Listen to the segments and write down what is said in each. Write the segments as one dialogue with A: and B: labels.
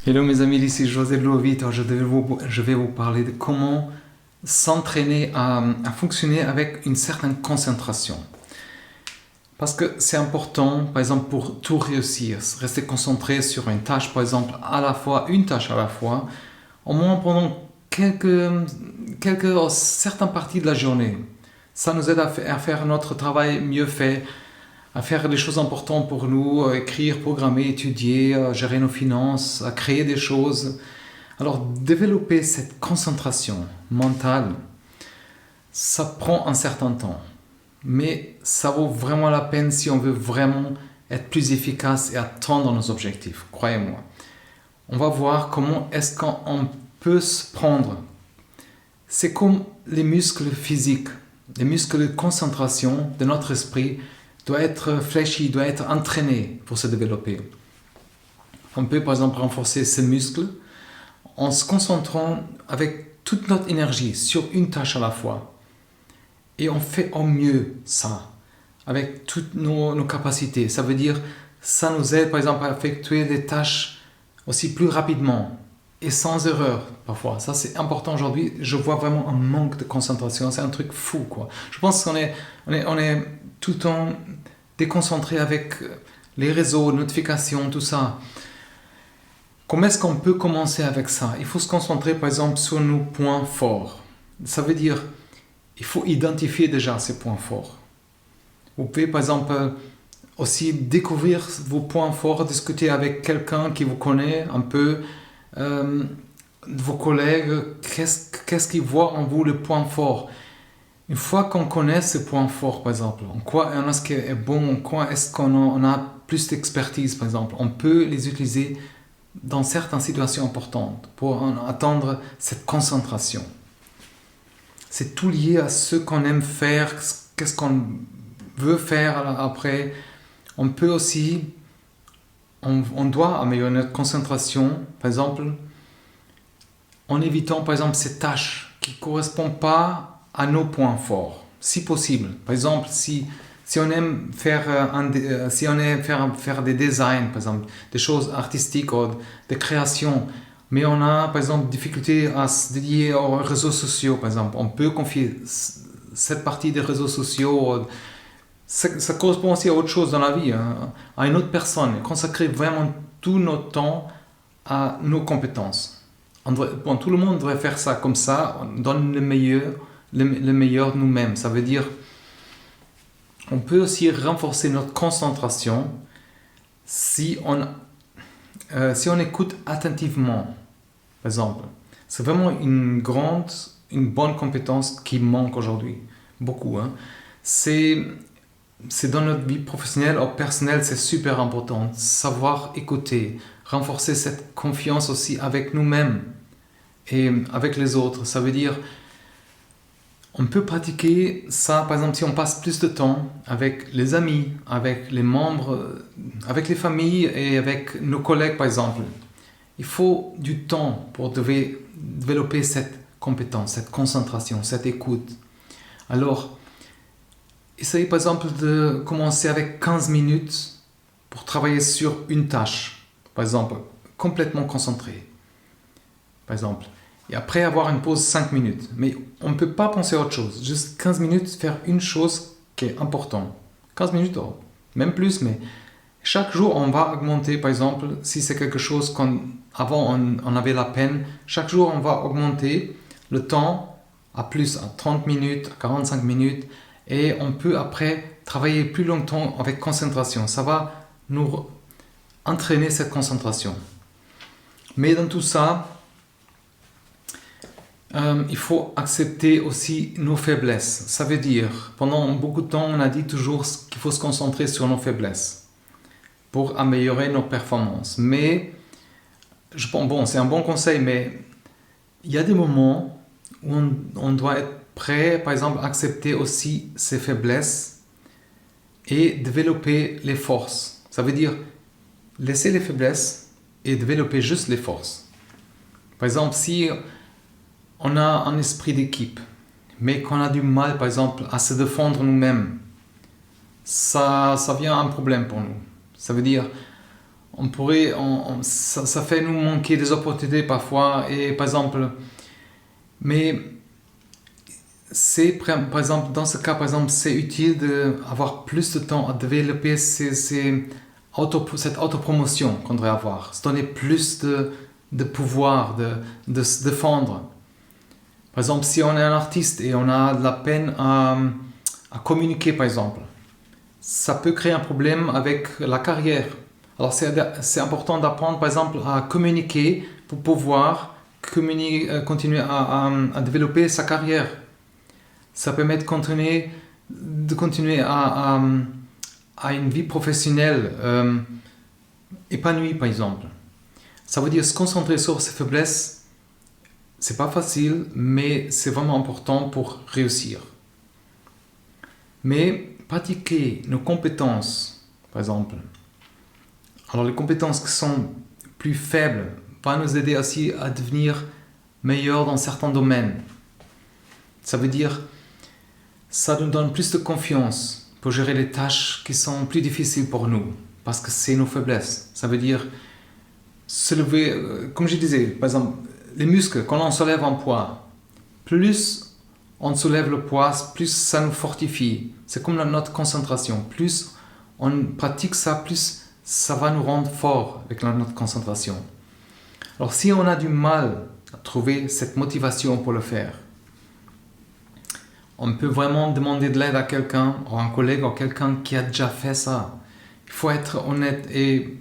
A: Hello mes amis, ici José Lovit. Je vais vous parler de comment s'entraîner à fonctionner avec une certaine concentration. Parce que c'est important, par exemple, pour tout réussir, rester concentré sur une tâche, par exemple, une tâche à la fois, au moins pendant certaines parties de la journée. Ça nous aide à faire notre travail mieux fait, à faire des choses importantes pour nous, écrire, programmer, étudier, gérer nos finances, à créer des choses. Alors, développer cette concentration mentale, ça prend un certain temps. Mais ça vaut vraiment la peine si on veut vraiment être plus efficace et atteindre nos objectifs, croyez-moi. On va voir comment est-ce qu'on peut se prendre. C'est comme les muscles physiques, les muscles de concentration de notre esprit doit être fléchi, doit être entraîné pour se développer. On peut par exemple renforcer ces muscles en se concentrant avec toute notre énergie sur une tâche à la fois. Et on fait au mieux ça, avec toutes nos capacités. Ça veut dire, ça nous aide par exemple à effectuer des tâches aussi plus rapidement et sans erreur parfois. Ça c'est important aujourd'hui. Je vois vraiment un manque de concentration. C'est un truc fou quoi. Je pense qu'on est tout le temps déconcentré avec les réseaux, notifications, tout ça. Comment est-ce qu'on peut commencer avec ça? Il faut se concentrer par exemple sur nos points forts. Ça veut dire, il faut identifier déjà ces points forts. Vous pouvez par exemple aussi découvrir vos points forts, discuter avec quelqu'un qui vous connaît un peu, vos collègues, qu'est-ce qu'ils voient en vous le point fort. Une fois qu'on connaît ces points forts, par exemple, en quoi est-ce qui est bon, en quoi est-ce qu'on a plus d'expertise, par exemple, on peut les utiliser dans certaines situations importantes pour atteindre cette concentration. C'est tout lié à ce qu'on aime faire, qu'est-ce qu'on veut faire après. On peut aussi, on doit améliorer notre concentration, par exemple, en évitant, par exemple, ces tâches qui ne correspondent pas à nos points forts, si possible. Par exemple, si on aime faire des designs, par exemple, des choses artistiques ou des créations, mais on a, par exemple, difficulté à se dédier aux réseaux sociaux, par exemple. On peut confier cette partie des réseaux sociaux. Ça correspond aussi à autre chose dans la vie, hein, à une autre personne. Consacrer vraiment tout notre temps à nos compétences. Tout le monde devrait faire ça comme ça. On donne le meilleur de nous-mêmes. Ça veut dire on peut aussi renforcer notre concentration si on écoute attentivement, par exemple. C'est vraiment une bonne compétence qui manque aujourd'hui. Beaucoup. Hein. C'est dans notre vie professionnelle ou personnelle, c'est super important. Savoir écouter, renforcer cette confiance aussi avec nous-mêmes et avec les autres. Ça veut dire on peut pratiquer ça, par exemple, si on passe plus de temps avec les amis, avec les membres, avec les familles et avec nos collègues, par exemple. Il faut du temps pour développer cette compétence, cette concentration, cette écoute. Alors, essayez par exemple de commencer avec 15 minutes pour travailler sur une tâche, par exemple, complètement concentré, par exemple. Et après avoir une pause 5 minutes. Mais on ne peut pas penser à autre chose. Juste 15 minutes, faire une chose qui est importante. 15 minutes, même plus, mais chaque jour, on va augmenter, par exemple, si c'est quelque chose qu'avant on avait la peine, chaque jour, on va augmenter le temps à 30 minutes, à 45 minutes, et on peut après travailler plus longtemps avec concentration. Ça va nous entraîner cette concentration. Mais dans tout ça, il faut accepter aussi nos faiblesses. Ça veut dire, pendant beaucoup de temps, on a dit toujours qu'il faut se concentrer sur nos faiblesses pour améliorer nos performances. Mais, c'est un bon conseil, mais il y a des moments où on doit être prêt, par exemple, à accepter aussi ses faiblesses et développer les forces. Ça veut dire laisser les faiblesses et développer juste les forces. Par exemple, si on a un esprit d'équipe, mais qu'on a du mal, par exemple, à se défendre nous-mêmes, ça vient un problème pour nous. Ça veut dire, Ça fait nous manquer des opportunités parfois. Et par exemple, mais par exemple, dans ce cas, par exemple, c'est utile d'avoir plus de temps à développer cette autopromotion qu'on devrait avoir, se donner plus de pouvoir, de se défendre. Par exemple, si on est un artiste et on a de la peine à communiquer, par exemple, ça peut créer un problème avec la carrière. Alors c'est important d'apprendre, par exemple, à communiquer pour pouvoir continuer à développer sa carrière. Ça permet de continuer à une vie professionnelle épanouie, par exemple. Ça veut dire se concentrer sur ses faiblesses. C'est pas facile, mais c'est vraiment important pour réussir. Mais pratiquer nos compétences, par exemple. Alors les compétences qui sont plus faibles vont nous aider aussi à devenir meilleurs dans certains domaines. Ça veut dire ça nous donne plus de confiance pour gérer les tâches qui sont plus difficiles pour nous, parce que c'est nos faiblesses. Ça veut dire se lever, comme je disais, par exemple, les muscles, quand on soulève un poids, plus on soulève le poids, plus ça nous fortifie. C'est comme notre concentration. Plus on pratique ça, plus ça va nous rendre forts avec notre concentration. Alors si on a du mal à trouver cette motivation pour le faire, on peut vraiment demander de l'aide à quelqu'un, ou à un collègue, ou à quelqu'un qui a déjà fait ça. Il faut être honnête et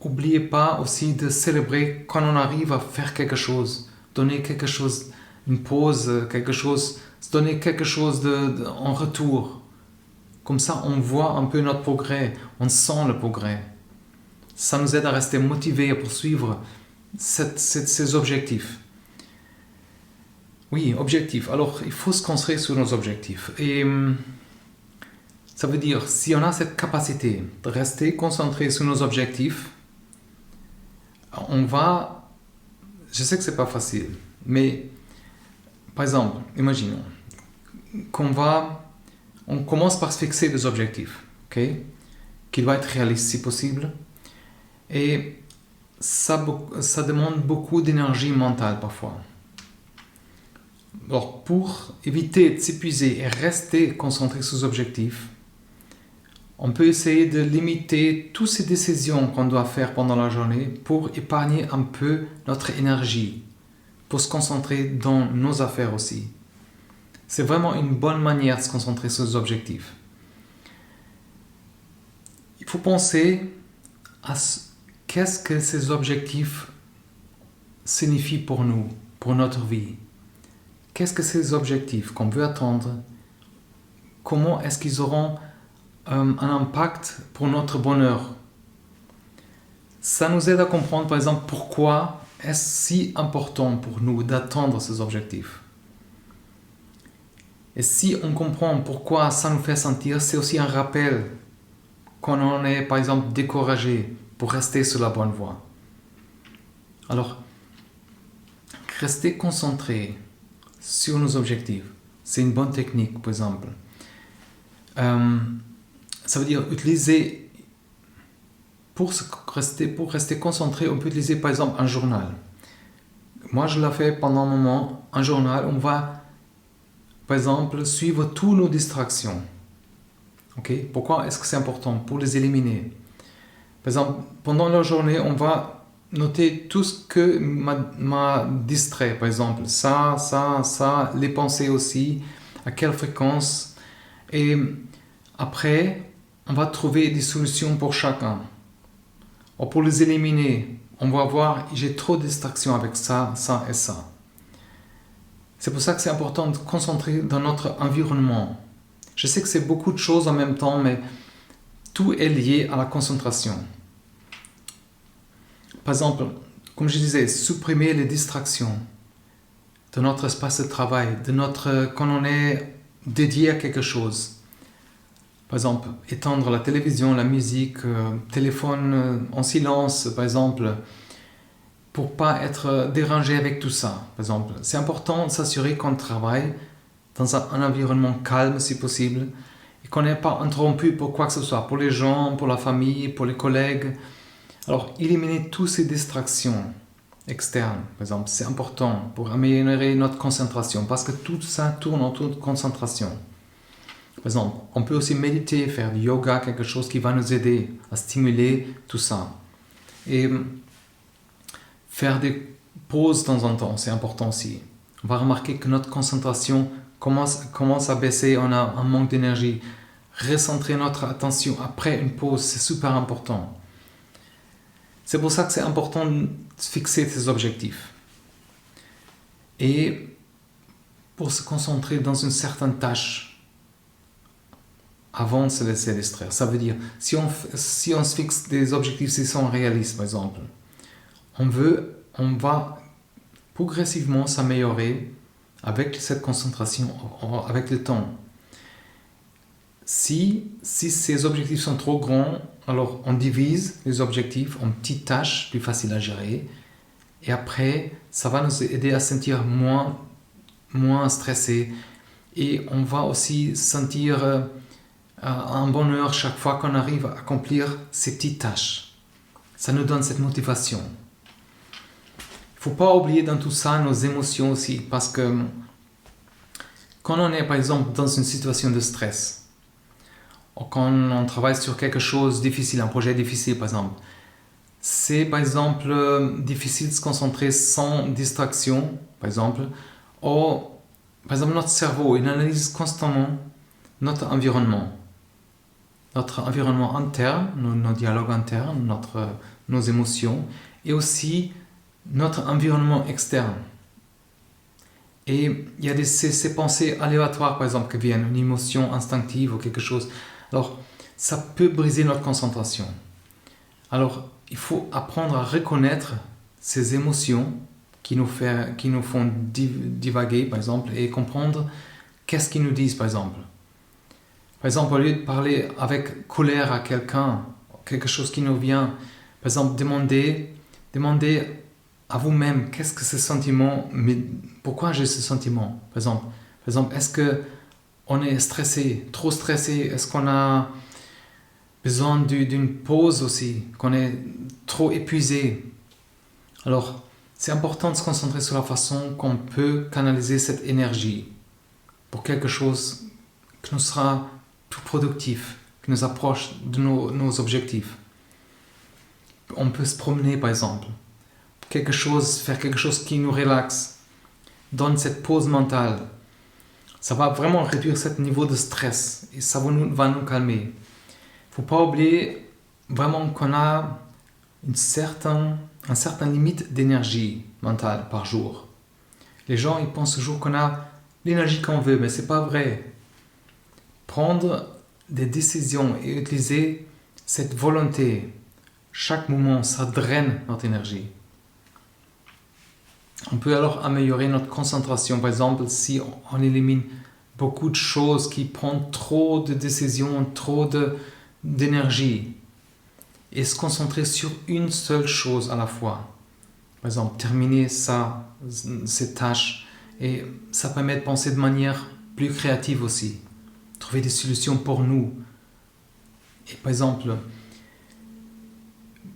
A: n'oubliez pas aussi de célébrer quand on arrive à faire quelque chose. Donner quelque chose, une pause, quelque chose, donner quelque chose en retour. Comme ça, on voit un peu notre progrès, on sent le progrès. Ça nous aide à rester motivés, à poursuivre ces objectifs. Oui, objectifs. Alors, il faut se concentrer sur nos objectifs. Et ça veut dire, si on a cette capacité de rester concentré sur nos objectifs, je sais que c'est pas facile, mais par exemple, imaginons on commence par se fixer des objectifs, ok, qui doivent être réalistes si possible, et ça demande beaucoup d'énergie mentale parfois. Alors, pour éviter de s'épuiser et rester concentré sur ses objectifs, on peut essayer de limiter toutes ces décisions qu'on doit faire pendant la journée pour épargner un peu notre énergie, pour se concentrer dans nos affaires aussi. C'est vraiment une bonne manière de se concentrer sur les objectifs. Il faut penser à qu'est-ce que ces objectifs signifient pour nous, pour notre vie. Qu'est-ce que ces objectifs qu'on veut atteindre, comment est-ce qu'ils auront un impact pour notre bonheur. Ça nous aide à comprendre, par exemple, pourquoi est-ce si important pour nous d'atteindre ces objectifs. Et si on comprend pourquoi ça nous fait sentir, c'est aussi un rappel quand on est, par exemple, découragé pour rester sur la bonne voie. Alors, rester concentré sur nos objectifs, c'est une bonne technique, par exemple. Ça veut dire utiliser, pour rester concentré, on peut utiliser par exemple un journal. Moi, je l'ai fait pendant un moment, un journal, on va par exemple suivre toutes nos distractions. Okay? Pourquoi est-ce que c'est important? Pour les éliminer. Par exemple, pendant la journée, on va noter tout ce que m'a distrait. Par exemple, ça, les pensées aussi, à quelle fréquence. Et après, on va trouver des solutions pour chacun. Ou pour les éliminer, on va voir, j'ai trop de distractions avec ça et ça. C'est pour ça que c'est important de se concentrer dans notre environnement. Je sais que c'est beaucoup de choses en même temps, mais tout est lié à la concentration. Par exemple, comme je disais, supprimer les distractions de notre espace de travail, quand on est dédié à quelque chose. Par exemple, éteindre la télévision, la musique, téléphone en silence, par exemple, pour pas être dérangé avec tout ça. Par exemple, c'est important de s'assurer qu'on travaille dans un environnement calme si possible et qu'on n'est pas interrompu pour quoi que ce soit, pour les gens, pour la famille, pour les collègues. Alors, éliminer toutes ces distractions externes, par exemple, c'est important pour améliorer notre concentration parce que tout ça tourne autour de concentration. Par exemple, on peut aussi méditer, faire du yoga, quelque chose qui va nous aider à stimuler tout ça. Et faire des pauses de temps en temps, c'est important aussi. On va remarquer que notre concentration commence à baisser, on a un manque d'énergie. Recentrer notre attention après une pause, c'est super important. C'est pour ça que c'est important de fixer ses objectifs. Et pour se concentrer dans une certaine tâche, avant de se laisser distraire. Ça veut dire, si on se fixe des objectifs qui sont réalistes, par exemple, on va progressivement s'améliorer avec cette concentration, avec le temps. Si ces objectifs sont trop grands, alors on divise les objectifs en petites tâches plus faciles à gérer. Et après, ça va nous aider à sentir moins stressé. Et on va aussi sentir un bonheur chaque fois qu'on arrive à accomplir ces petites tâches. Ça nous donne cette motivation. Il ne faut pas oublier dans tout ça nos émotions aussi, parce que quand on est par exemple dans une situation de stress, ou quand on travaille sur quelque chose de difficile, un projet difficile par exemple, c'est par exemple difficile de se concentrer sans distraction, par exemple, ou par exemple notre cerveau, il analyse constamment notre environnement interne, nos dialogues internes, nos émotions, et aussi notre environnement externe. Et il y a ces pensées aléatoires, par exemple, qui viennent, une émotion instinctive ou quelque chose. Alors, ça peut briser notre concentration. Alors, il faut apprendre à reconnaître ces émotions qui nous font divaguer, par exemple, et comprendre qu'est-ce qu'ils nous disent, par exemple. Par exemple, au lieu de parler avec colère à quelqu'un, quelque chose qui nous vient, par exemple, demandez à vous-même, qu'est-ce que ce sentiment, mais pourquoi j'ai ce sentiment, par exemple, est-ce qu'on est stressé, trop stressé, est-ce qu'on a besoin d'une pause aussi, qu'on est trop épuisé. Alors, c'est important de se concentrer sur la façon qu'on peut canaliser cette énergie pour quelque chose qui nous sera plus productif, qui nous approche de nos objectifs. On peut se promener, par exemple. Faire quelque chose qui nous relaxe, donne cette pause mentale. Ça va vraiment réduire ce niveau de stress et ça va nous calmer. Il ne faut pas oublier vraiment qu'on a une certaine limite d'énergie mentale par jour. Les gens ils pensent toujours qu'on a l'énergie qu'on veut, mais ce n'est pas vrai. Prendre des décisions et utiliser cette volonté, chaque moment, ça draine notre énergie. On peut alors améliorer notre concentration. Par exemple, si on élimine beaucoup de choses qui prennent trop de décisions, trop d'énergie, et se concentrer sur une seule chose à la fois. Par exemple, terminer ces tâches. Et ça permet de penser de manière plus créative aussi. Trouver des solutions pour nous. Et par exemple,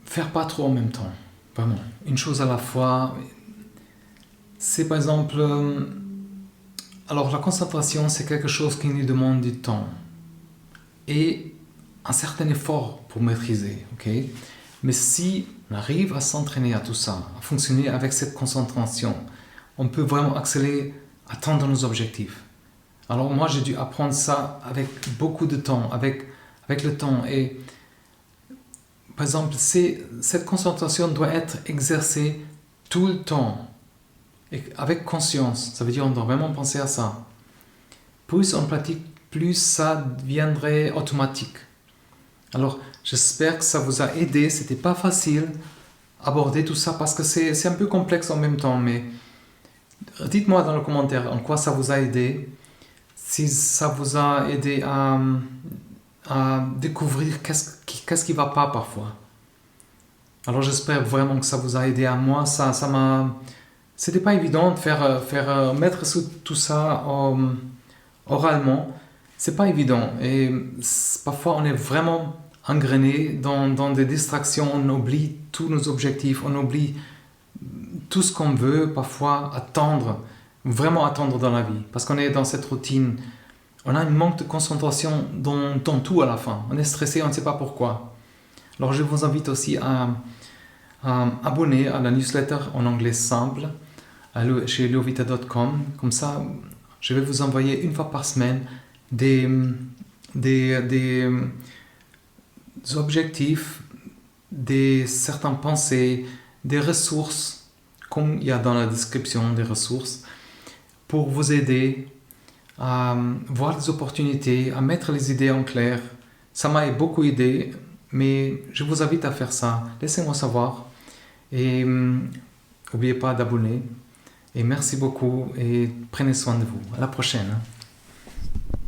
A: faire pas trop en même temps. Vraiment, une chose à la fois. C'est par exemple... alors la concentration, c'est quelque chose qui nous demande du temps. Et un certain effort pour maîtriser. Okay? Mais si on arrive à s'entraîner à tout ça, à fonctionner avec cette concentration, on peut vraiment accélérer, atteindre nos objectifs. Alors moi, j'ai dû apprendre ça avec beaucoup de temps, avec le temps. Et par exemple, cette concentration doit être exercée tout le temps. Et avec conscience, ça veut dire qu'on doit vraiment penser à ça. Plus on pratique, plus ça deviendrait automatique. Alors, j'espère que ça vous a aidé. C'était pas facile d'aborder tout ça parce que c'est un peu complexe en même temps. Mais dites-moi dans les commentaires en quoi ça vous a aidé. Si ça vous a aidé à découvrir qu'est-ce qui va pas parfois. Alors, j'espère vraiment que ça vous a aidé à moi. Ça m'a... C'était pas évident de mettre tout ça oralement. C'est pas évident. Et parfois, on est vraiment engrainés dans des distractions, on oublie tous nos objectifs, on oublie tout ce qu'on veut parfois attendre, vraiment attendre dans la vie, parce qu'on est dans cette routine, on a un manque de concentration dans tout à la fin, on est stressé, on ne sait pas pourquoi. Alors je vous invite aussi à abonner à la newsletter en anglais simple chez leovita.com. Comme ça, je vais vous envoyer une fois par semaine des objectifs, certaines pensées, des ressources, comme il y a dans la description des ressources, pour vous aider à voir les opportunités, à mettre les idées en clair. Ça m'a beaucoup aidé, mais je vous invite à faire ça. Laissez-moi savoir. Et n'oubliez pas d'abonner. Et merci beaucoup et prenez soin de vous. À la prochaine.